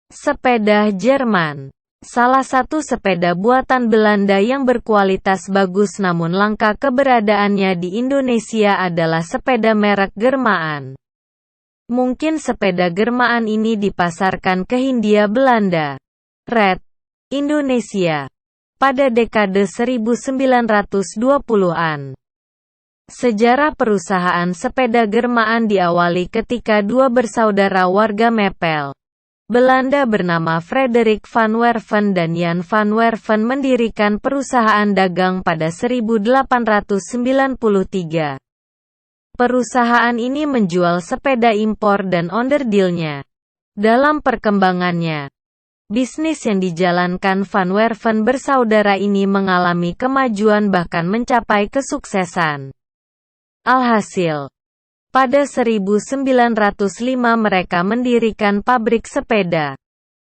Sepeda Jerman. Salah satu sepeda buatan Belanda yang berkualitas bagus namun langka keberadaannya di Indonesia adalah sepeda merek Germaan. Mungkin sepeda Germaan ini dipasarkan ke Hindia Belanda, Red, Indonesia, pada dekade 1920-an. Sejarah perusahaan sepeda Germaan diawali ketika dua bersaudara warga Mepel, Belanda bernama Frederik van Werven dan Jan van Werven mendirikan perusahaan dagang pada 1893. Perusahaan ini menjual sepeda impor dan onderdilnya. Dalam perkembangannya, bisnis yang dijalankan van Werven bersaudara ini mengalami kemajuan bahkan mencapai kesuksesan. Alhasil, pada 1905 mereka mendirikan pabrik sepeda,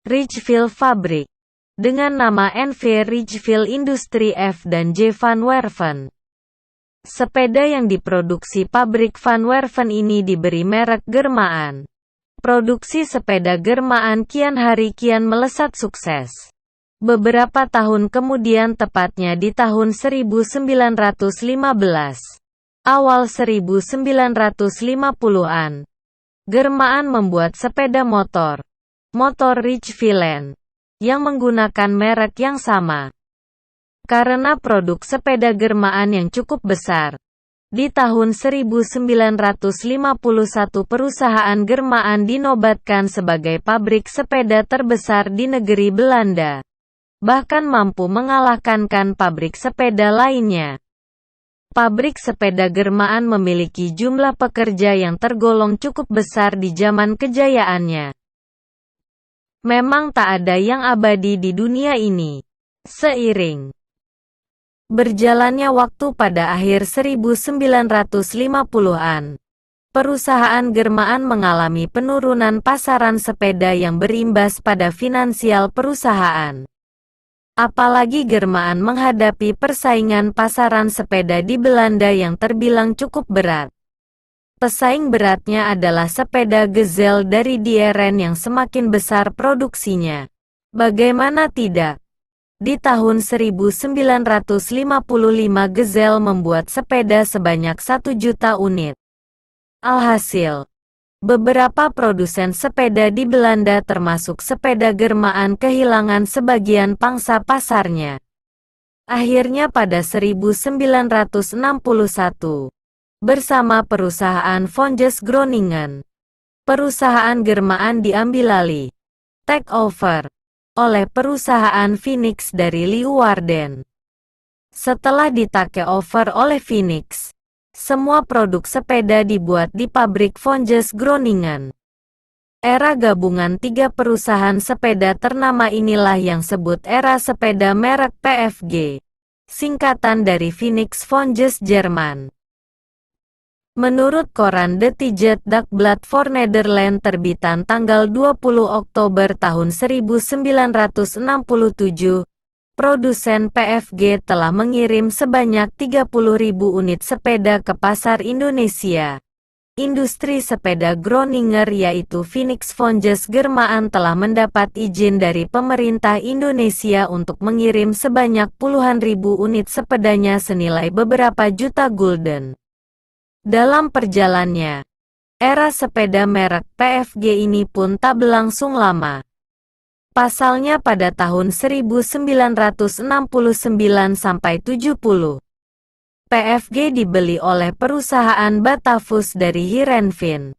Ridgefield Fabrik, dengan nama NV Ridgefield Industrie F dan J van Werven. Sepeda yang diproduksi pabrik van Werven ini diberi merek Germaan. Produksi sepeda Germaan kian hari kian melesat sukses. Beberapa tahun kemudian, tepatnya di tahun 1915, awal 1950-an, Germaan membuat sepeda motor Ridgefield, yang menggunakan merek yang sama. Karena produk sepeda Germaan yang cukup besar, di tahun 1951 perusahaan Germaan dinobatkan sebagai pabrik sepeda terbesar di negeri Belanda, bahkan mampu mengalahkan pabrik sepeda lainnya. Pabrik sepeda Germaan memiliki jumlah pekerja yang tergolong cukup besar di zaman kejayaannya. Memang tak ada yang abadi di dunia ini. Seiring berjalannya waktu pada akhir 1950-an, perusahaan Germaan mengalami penurunan pasaran sepeda yang berimbas pada finansial perusahaan. Apalagi Germaan menghadapi persaingan pasaran sepeda di Belanda yang terbilang cukup berat. Pesaing beratnya adalah sepeda Gazelle dari Dieren yang semakin besar produksinya. Bagaimana tidak? Di tahun 1955 Gazelle membuat sepeda sebanyak 1 juta unit. Alhasil, beberapa produsen sepeda di Belanda termasuk sepeda Germaan kehilangan sebagian pangsa pasarnya. Akhirnya pada 1961, bersama perusahaan Vonges Groningen, perusahaan Germaan diambil alih, take over, oleh perusahaan Phoenix dari Leeuwarden. Setelah di-take over oleh Phoenix, semua produk sepeda dibuat di pabrik Vonges Groningen. Era gabungan 3 perusahaan sepeda ternama inilah yang sebut era sepeda merek PFG, singkatan dari Phoenix Vonges Jerman. Menurut koran The Tijdelijk Dagblad voor Nederland terbitan tanggal 20 Oktober tahun 1967, produsen PFG telah mengirim sebanyak 30.000 unit sepeda ke pasar Indonesia. Industri sepeda Groninger yaitu Phoenix Vonges Germaan telah mendapat izin dari pemerintah Indonesia untuk mengirim sebanyak puluhan ribu unit sepedanya senilai beberapa juta gulden. Dalam perjalannya, era sepeda merek PFG ini pun tak berlangsung lama. Pasalnya pada tahun 1969-70, PFG dibeli oleh perusahaan Batavus dari Heerenveen.